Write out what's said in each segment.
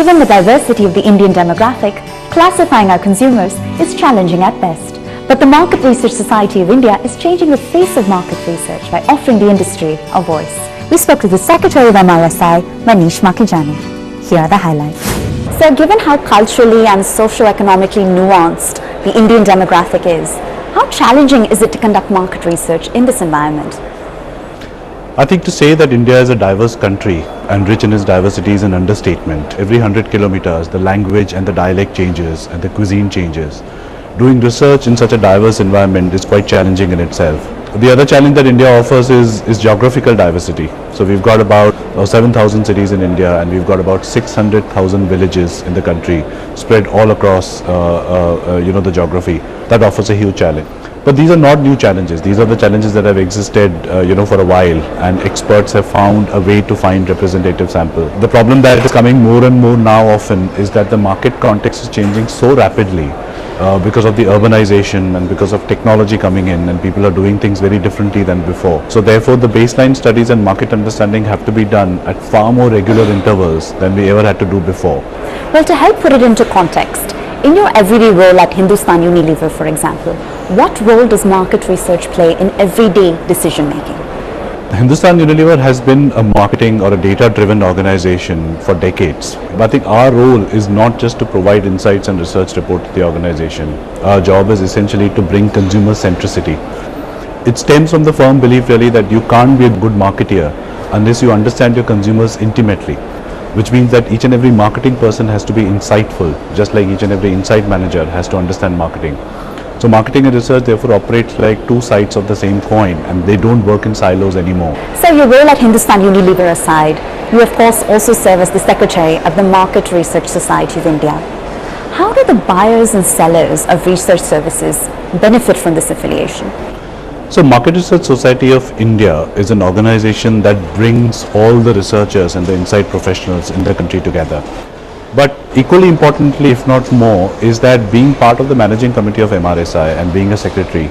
Given the diversity of the Indian demographic, classifying our consumers is challenging at best. But the Market Research Society of India is changing the face of market research by offering the industry a voice. We spoke to the Secretary of MRSI, Manish Makijani. Here are the highlights. So, given how culturally and socio-economically nuanced the Indian demographic is, how challenging is it to conduct market research in this environment? I think to say that India is a diverse country and rich in its diversity is an understatement. Every 100 kilometers, the language and the dialect changes and the cuisine changes. Doing research in such a diverse environment is quite challenging in itself. The other challenge that India offers is geographical diversity. So we've got about 7,000 cities in India, and we've got about 600,000 villages in the country spread all across the geography. That offers a huge challenge. But these are not new challenges. These are the challenges that have existed for a while, and experts have found a way to find representative sample. The problem that is coming more and more now often is that the market context is changing so rapidly because of the urbanization and because of technology coming in, and people are doing things very differently than before. So therefore the baseline studies and market understanding have to be done at far more regular intervals than we ever had to do before. Well, to help put it into context, in your everyday role at Hindustan Unilever, for example, what role does market research play in everyday decision making? Hindustan Unilever has been a marketing or a data-driven organization for decades. But I think our role is not just to provide insights and research report to the organization. Our job is essentially to bring consumer centricity. It stems from the firm belief really that you can't be a good marketeer unless you understand your consumers intimately, which means that each and every marketing person has to be insightful, just like each and every insight manager has to understand marketing. So marketing and research therefore operates like two sides of the same coin, and they don't work in silos anymore. So your role at Hindustan Unilever aside, you of course also serve as the Secretary of the Market Research Society of India. How do the buyers and sellers of research services benefit from this affiliation? So Market Research Society of India is an organization that brings all the researchers and the insight professionals in the country together. But equally importantly, if not more, is that being part of the managing committee of MRSI and being a secretary,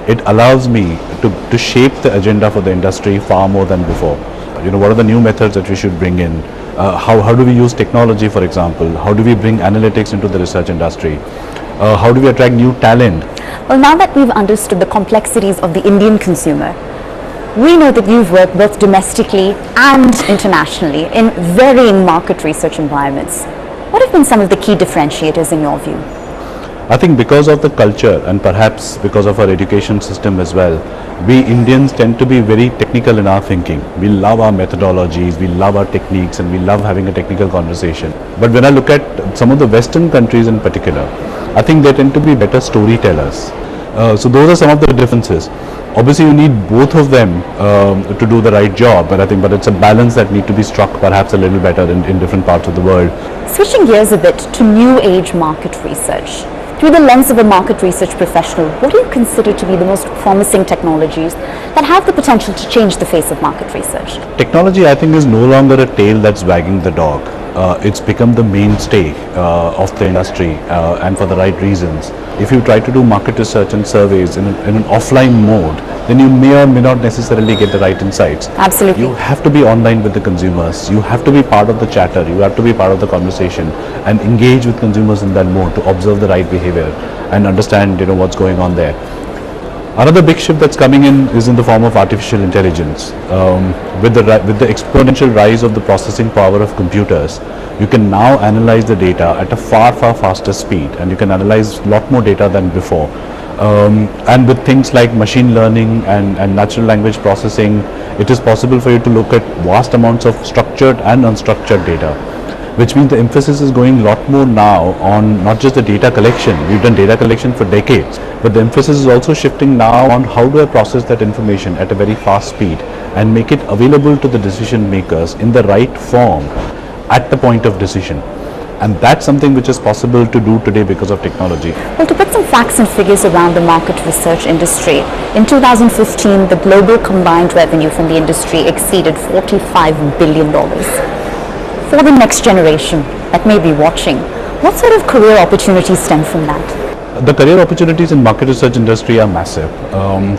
it allows me to shape the agenda for the industry far more than before. What are the new methods that we should bring in? How do we use technology, for example? How do we bring analytics into the research industry? How do we attract new talent? Well, now that we've understood the complexities of the Indian consumer, we know that you've worked both domestically and internationally in varying market research environments. What have been some of the key differentiators in your view? I think because of the culture and perhaps because of our education system as well, we Indians tend to be very technical in our thinking. We love our methodologies, we love our techniques, and we love having a technical conversation. But when I look at some of the Western countries in particular, I think they tend to be better storytellers. So those are some of the differences. Obviously you need both of them to do the right job, but it's a balance that need to be struck perhaps a little better in different parts of the world. Switching gears a bit to new age market research, through the lens of a market research professional, what do you consider to be the most promising technologies that have the potential to change the face of market research? Technology, I think, is no longer a tail that's wagging the dog. It's become the mainstay of the industry, and for the right reasons. If you try to do market research and surveys in an offline mode, then you may or may not necessarily get the right insights. Absolutely. You have to be online with the consumers. You have to be part of the chatter. You have to be part of the conversation and engage with consumers in that mode to observe the right behavior and understand what's going on there. Another big shift that's coming in is in the form of artificial intelligence. With the exponential rise of the processing power of computers, you can now analyze the data at a far faster speed, and you can analyze a lot more data than before. And with things like machine learning and natural language processing, it is possible for you to look at vast amounts of structured and unstructured data, which means the emphasis is going a lot more now on not just the data collection. We've done data collection for decades, but the emphasis is also shifting now on how do I process that information at a very fast speed and make it available to the decision makers in the right form at the point of decision. And that's something which is possible to do today because of technology. Well, to put some facts and figures around the market research industry, in 2015, the global combined revenue from the industry exceeded $45 billion. For the next generation that may be watching, what sort of career opportunities stem from that? The career opportunities in market research industry are massive.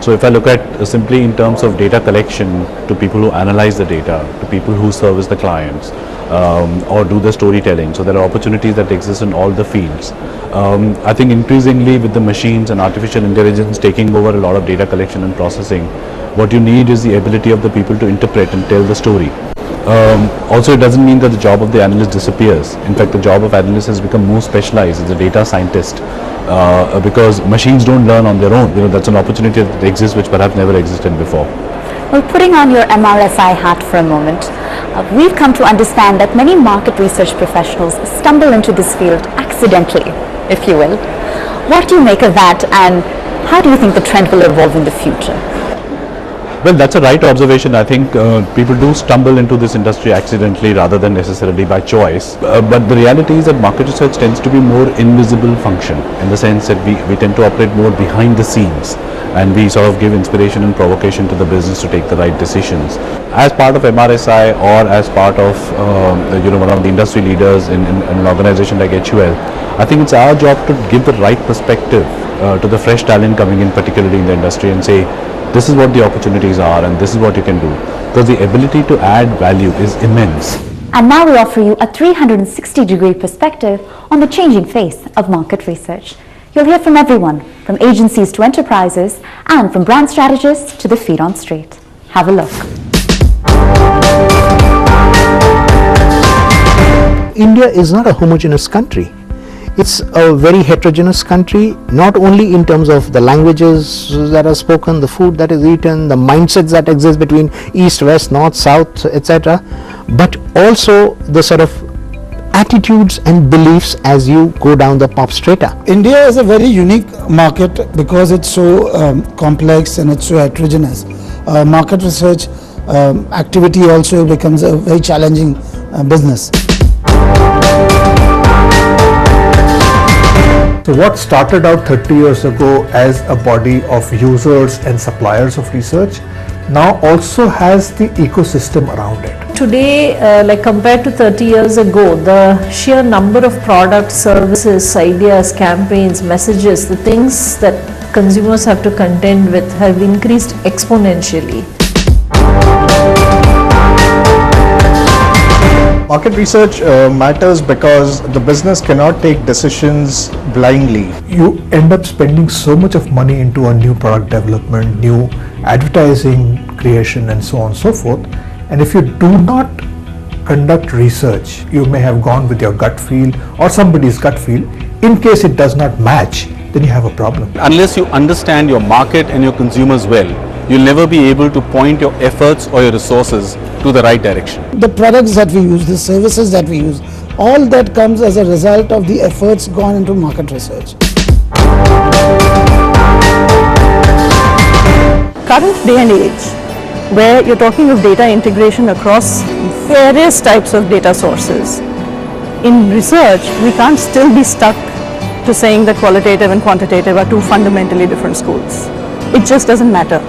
So if I look at simply in terms of data collection, to people who analyze the data, to people who service the clients, or do the storytelling. So there are opportunities that exist in all the fields. I think increasingly with the machines and artificial intelligence taking over a lot of data collection and processing, what you need is the ability of the people to interpret and tell the story. Also, it doesn't mean that the job of the analyst disappears. In fact, the job of analyst has become more specialized as a data scientist, because machines don't learn on their own. That's an opportunity that exists which perhaps never existed before. Well, putting on your MRSI hat for a moment, we've come to understand that many market research professionals stumble into this field accidentally, if you will. What do you make of that, and how do you think the trend will evolve in the future? Well, that's a right observation. I think people do stumble into this industry accidentally rather than necessarily by choice. But the reality is that market research tends to be more invisible function, in the sense that we tend to operate more behind the scenes, and we sort of give inspiration and provocation to the business to take the right decisions. As part of MRSI or as part of one of the industry leaders in an organization like HUL, I think it's our job to give the right perspective to the fresh talent coming in, particularly in the industry, and say, this is what the opportunities are and this is what you can do, because the ability to add value is immense. And now we offer you a 360-degree perspective on the changing face of market research. You'll hear from everyone, from agencies to enterprises, and from brand strategists to the feet on street. Have a look. India is not a homogeneous country. It's a very heterogeneous country, not only in terms of the languages that are spoken, the food that is eaten, the mindsets that exist between east, west, north, south, etc., but also the sort of attitudes and beliefs as you go down the pop strata. India is a very unique market because it's so complex and it's so heterogeneous. Market research activity also becomes a very challenging business. So what started out 30 years ago as a body of users and suppliers of research now also has the ecosystem around it. Today, like compared to 30 years ago, the sheer number of products, services, ideas, campaigns, messages, the things that consumers have to contend with have increased exponentially. Market research matters because the business cannot take decisions blindly. You end up spending so much of money into a new product development, new advertising creation and so on and so forth, and if you do not conduct research, you may have gone with your gut feel or somebody's gut feel. In case it does not match, then you have a problem. Unless you understand your market and your consumers well, you'll never be able to point your efforts or your resources to the right direction. The products that we use, the services that we use, all that comes as a result of the efforts gone into market research. Current day and age, where you're talking of data integration across various types of data sources, in research we can't still be stuck to saying that qualitative and quantitative are two fundamentally different schools. It just doesn't matter.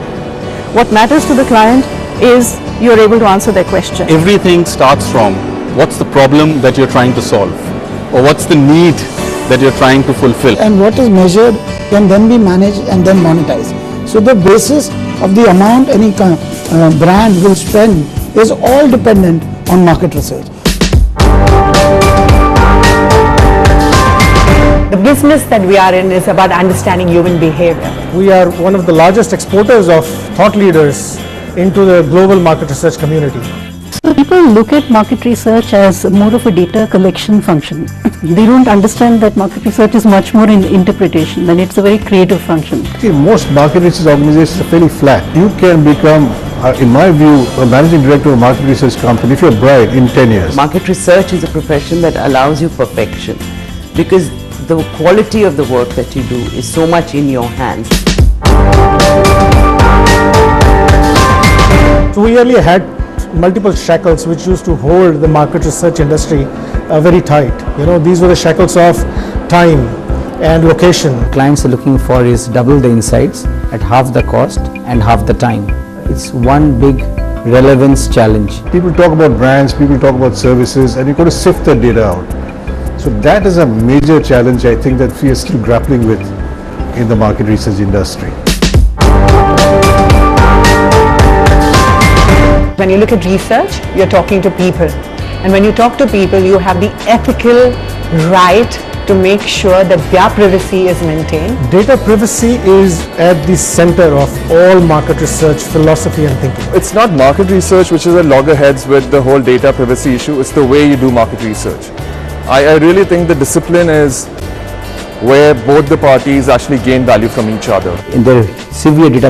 What matters to the client is you're able to answer their question. Everything starts from what's the problem that you're trying to solve, or what's the need that you're trying to fulfill. And what is measured can then be managed and then monetized. So the basis of the amount any brand will spend is all dependent on market research. The business that we are in is about understanding human behavior. We are one of the largest exporters of thought leaders into the global market research community. So people look at market research as more of a data collection function. They don't understand that market research is much more in interpretation, and it's a very creative function. See, most market research organizations are fairly flat. You can become, in my view, a managing director of a market research company if you're bright in 10 years. Market research is a profession that allows you perfection because the quality of the work that you do is so much in your hands. So we really had multiple shackles which used to hold the market research industry very tight. These were the shackles of time and location. Clients are looking for is double the insights at half the cost and half the time. It's one big relevance challenge. People talk about brands, people talk about services, and you've got to sift that data out. So that is a major challenge I think that we are still grappling with in the market research industry. When you look at research, you're talking to people. And when you talk to people, you have the ethical right to make sure that their privacy is maintained. Data privacy is at the center of all market research philosophy and thinking. It's not market research which is at loggerheads with the whole data privacy issue, it's the way you do market research. I really think the discipline is where both the parties actually gain value from each other. And there are severe data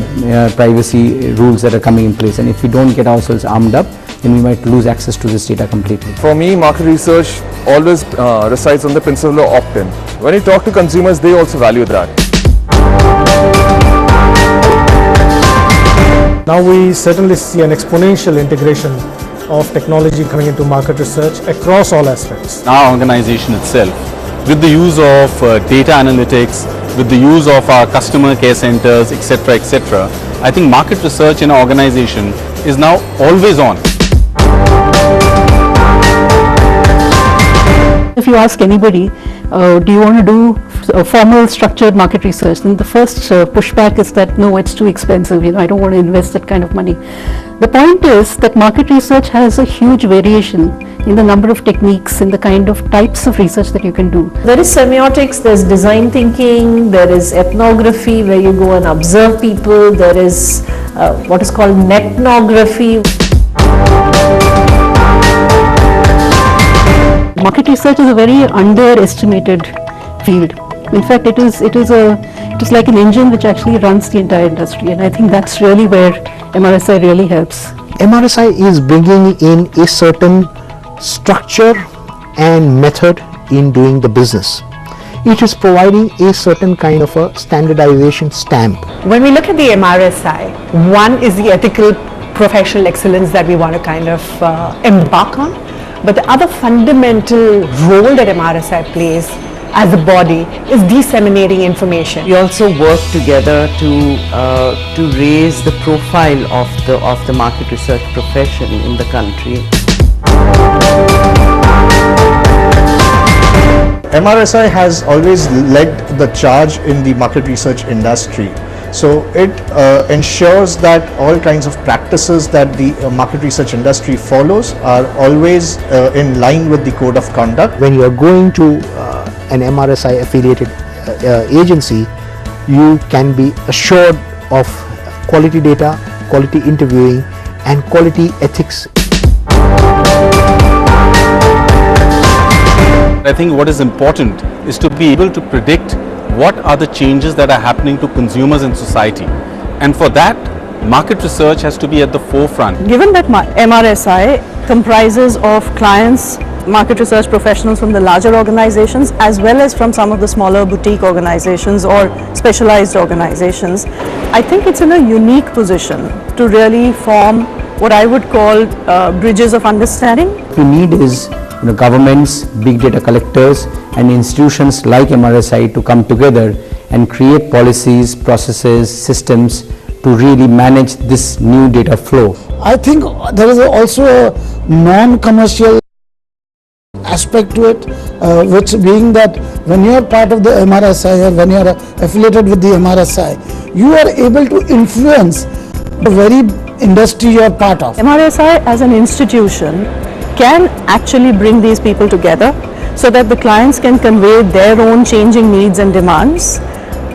privacy rules that are coming in place, and if we don't get ourselves armed up, then we might lose access to this data completely. For me, market research always resides on the principle of opt-in. When you talk to consumers, they also value that. Now we certainly see an exponential integration of technology coming into market research across all aspects. Our organization itself, with the use of data analytics, with the use of our customer care centers, etc., I think market research in our organization is now always on. If you ask anybody, do you want to do formal structured market research, then the first pushback is that no, it's too expensive, I don't want to invest that kind of money. The point is that market research has a huge variation in the number of techniques, in the kind of types of research that you can do. There is semiotics, there's design thinking, there is ethnography where you go and observe people, there is what is called netnography. Market research is a very underestimated field. In fact, it is like an engine which actually runs the entire industry, and I think that's really where MRSI really helps. MRSI is bringing in a certain structure and method in doing the business. It is providing a certain kind of a standardization stamp. When we look at the MRSI, one is the ethical professional excellence that we want to kind of embark on. But the other fundamental role that MRSI plays as a body is disseminating information. We also work together to raise the profile of the market research profession in the country. MRSI has always led the charge in the market research industry. So it ensures that all kinds of practices that the market research industry follows are always in line with the code of conduct. When you are going to an MRSI affiliated agency, you can be assured of quality data, quality interviewing, and quality ethics. I think what is important is to be able to predict what are the changes that are happening to consumers in society, and for that market research has to be at the forefront. Given that MRSI comprises of clients, market research professionals from the larger organizations as well as from some of the smaller boutique organizations or specialized organizations, I think it's in a unique position to really form what I would call bridges of understanding. What we need is governments, big data collectors and institutions like MRSI to come together and create policies, processes, systems to really manage this new data flow. I think there is also a non-commercial aspect to it, which being that when you are part of the MRSI or when you are affiliated with the MRSI, you are able to influence the very industry you are part of. MRSI as an institution can actually bring these people together so that the clients can convey their own changing needs and demands.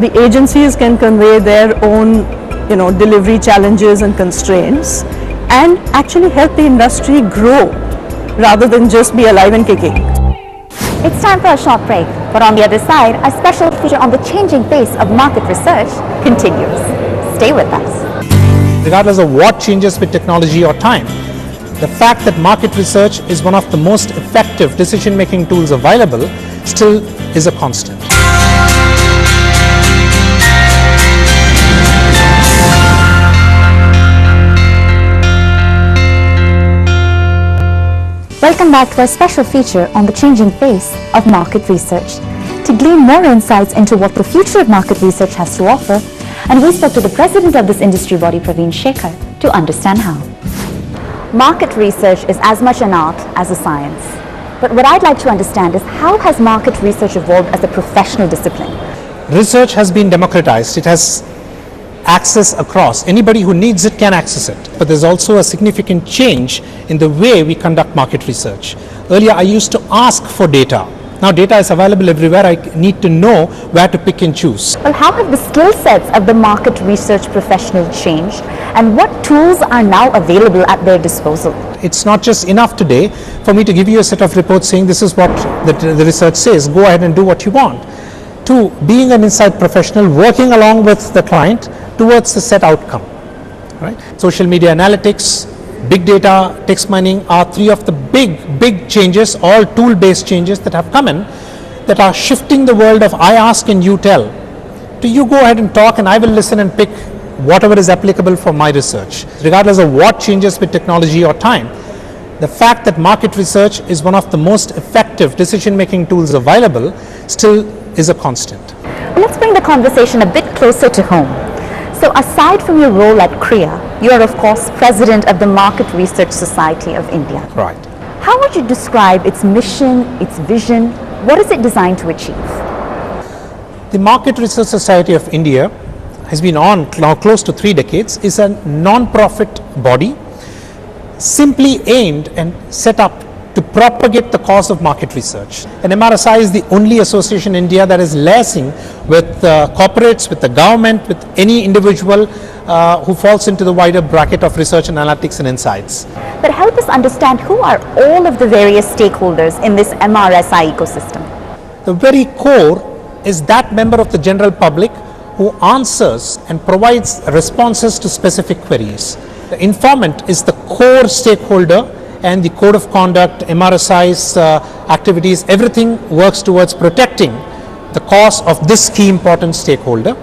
The agencies can convey their own delivery challenges and constraints and actually help the industry grow rather than just be alive and kicking. It's time for a short break, but on the other side, a special feature on the changing face of market research continues. Stay with us. Regardless of what changes with technology or time, the fact that market research is one of the most effective decision-making tools available still is a constant. Welcome back to our special feature on the changing face of market research. To glean more insights into what the future of market research has to offer, and we spoke to the president of this industry body, Praveen Shekhar, to understand how. Market research is as much an art as a science. But what I'd like to understand is how has market research evolved as a professional discipline? Research has been democratized. It has access across. Anybody who needs it can access it. But there's also a significant change in the way we conduct market research. Earlier I used to ask for data. Now data is available everywhere. I need to know where to pick and choose. Well, how have the skill sets of the market research professional changed, and what tools are now available at their disposal? It's not just enough today for me to give you a set of reports saying this is what the research says, go ahead and do what you want. To being an inside professional, working along with the client towards the set outcome. Right? Social media analytics, big data, text mining are three of the big changes, all tool-based changes that have come in, that are shifting the world of I ask and you tell, to you go ahead and talk and I will listen and pick whatever is applicable for my research. Regardless of what changes with technology or time, the fact that market research is one of the most effective decision-making tools available still is a constant. Let's bring the conversation a bit closer to home. So aside from your role at CREA, you are of course President of the Market Research Society of India. Right. How would you describe its mission, its vision? What is it designed to achieve? The Market Research Society of India has been on now close to 3 decades, is a non-profit body simply aimed and set up to propagate the cause of market research. And MRSI is the only association in India that is liaising with corporates, with the government, with any individual who falls into the wider bracket of research and analytics and insights. But help us understand, who are all of the various stakeholders in this MRSI ecosystem? The very core is that member of the general public who answers and provides responses to specific queries. The informant is the core stakeholder, and the code of conduct, MRSI's activities, everything works towards protecting the cause of this key important stakeholder.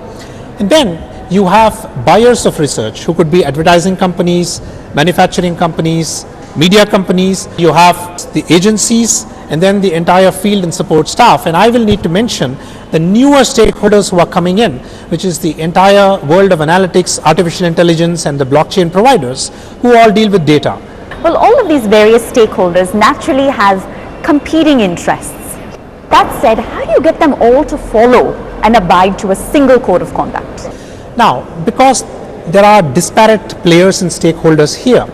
And then you have buyers of research who could be advertising companies, manufacturing companies, media companies. You have the agencies and then the entire field and support staff. And I will need to mention the newer stakeholders who are coming in, which is the entire world of analytics, artificial intelligence and the blockchain providers who all deal with data. Well, all of these various stakeholders naturally have competing interests. That said, how do you get them all to follow and abide to a single code of conduct? Now, because there are disparate players and stakeholders here,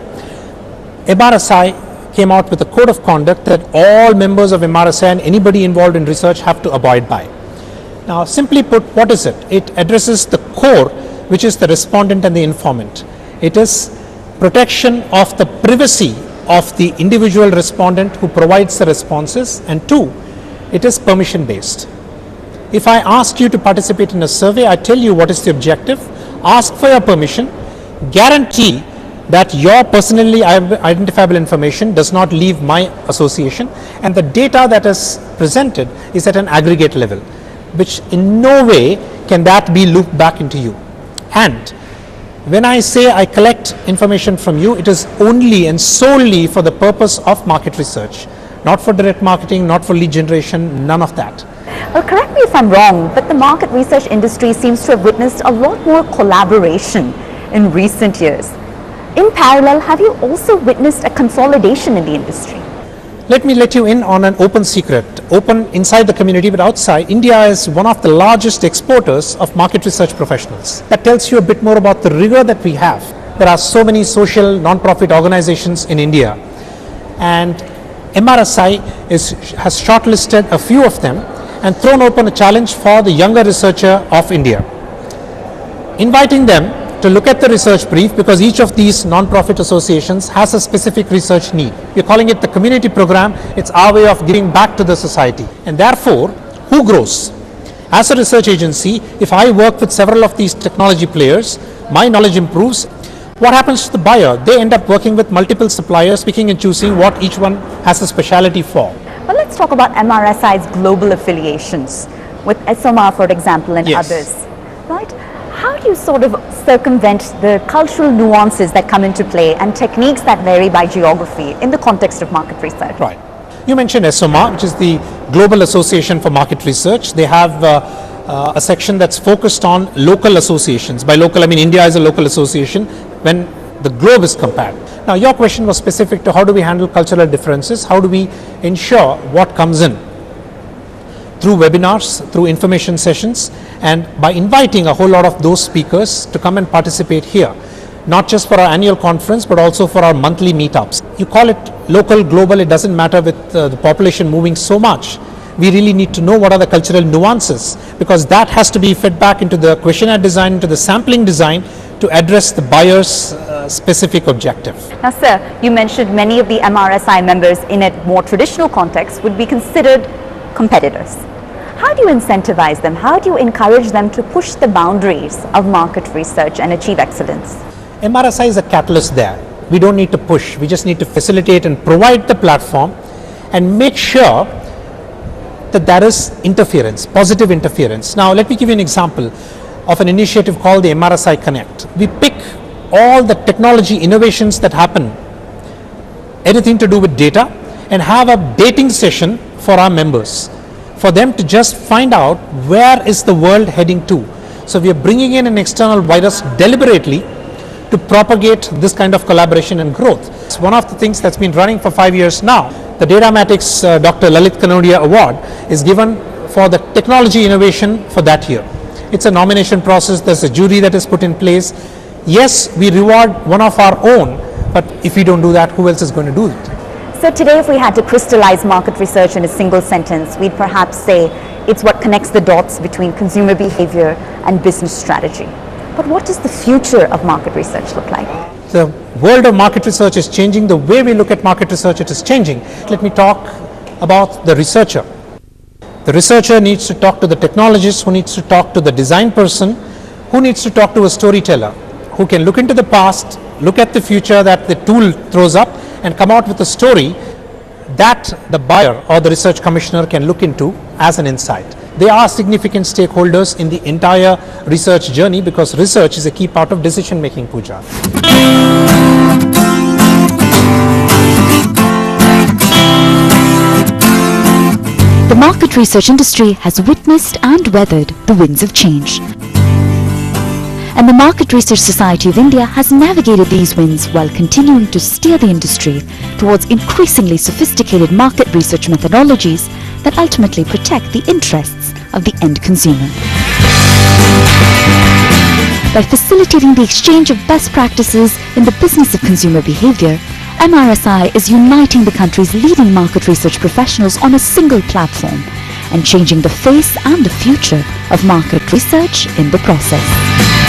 MRSI came out with a code of conduct that all members of MRSI and anybody involved in research have to abide by. Now, simply put, what is it? It addresses the core, which is the respondent and the informant. It is protection of the privacy of the individual respondent who provides the responses, and 2, it is permission based. If I ask you to participate in a survey, I tell you what is the objective, ask for your permission, guarantee that your personally identifiable information does not leave my association, and the data that is presented is at an aggregate level, which in no way can that be looped back into you. And when I say I collect information from you, it is only and solely for the purpose of market research, not for direct marketing, not for lead generation, none of that. Well, correct me if I'm wrong, but the market research industry seems to have witnessed a lot more collaboration in recent years. In parallel, have you also witnessed a consolidation in the industry? Let me let you in on an open secret, open inside the community but outside. India is one of the largest exporters of market research professionals. That tells you a bit more about the rigor that we have. There are so many social non-profit organizations in India, and MRSI has shortlisted a few of them and thrown open a challenge for the younger researcher of India, inviting them to look at the research brief, because each of these non-profit associations has a specific research need. We're calling it the community program. It's our way of giving back to the society. And therefore, who grows? As a research agency, if I work with several of these technology players, my knowledge improves. What happens to the buyer? They end up working with multiple suppliers, picking and choosing what each one has a specialty for. Well, let's talk about MRSI's global affiliations with SOMA, for example, and others. Right? How do you sort of circumvent the cultural nuances that come into play and techniques that vary by geography in the context of market research? Right. You mentioned SOMA, which is the Global Association for Market Research. They have a section that's focused on local associations. By local, I mean India is a local association when the globe is compared. Now, your question was specific to how do we handle cultural differences? How do we ensure what comes in through webinars, through information sessions, and by inviting a whole lot of those speakers to come and participate here, not just for our annual conference, but also for our monthly meetups. You call it local, global, it doesn't matter. With the population moving so much, we really need to know what are the cultural nuances, because that has to be fed back into the questionnaire design, into the sampling design, to address the buyer's specific objective. Now, sir, you mentioned many of the MRSI members in a more traditional context would be considered competitors. How do you incentivize them? How do you encourage them to push the boundaries of market research and achieve excellence? MRSI is a catalyst there. We don't need to push. We just need to facilitate and provide the platform and make sure that there is interference, positive interference. Now, let me give you an example of an initiative called the MRSI Connect. We pick all the technology innovations that happen, anything to do with data, and have a dating session for our members, for them to just find out where is the world heading to. So we are bringing in an external virus deliberately to propagate this kind of collaboration and growth. It's one of the things that's been running for 5 years now. The Datamatics Dr. Lalit Kanodia Award is given for the technology innovation for that year. It's a nomination process, there's a jury that is put in place. Yes, we reward one of our own, but if we don't do that, who else is going to do it? So today, if we had to crystallize market research in a single sentence, we'd perhaps say it's what connects the dots between consumer behavior and business strategy. But what does the future of market research look like? The world of market research is changing. The way we look at market research, it is changing. Let me talk about the researcher. The researcher needs to talk to the technologist, who needs to talk to the design person, who needs to talk to a storyteller, who can look into the past, look at the future that the tool throws up, and come out with a story that the buyer or the research commissioner can look into as an insight. They are significant stakeholders in the entire research journey, because research is a key part of decision making, Pooja. The market research industry has witnessed and weathered the winds of change. And the Market Research Society of India has navigated these winds while continuing to steer the industry towards increasingly sophisticated market research methodologies that ultimately protect the interests of the end consumer. By facilitating the exchange of best practices in the business of consumer behavior, MRSI is uniting the country's leading market research professionals on a single platform and changing the face and the future of market research in the process.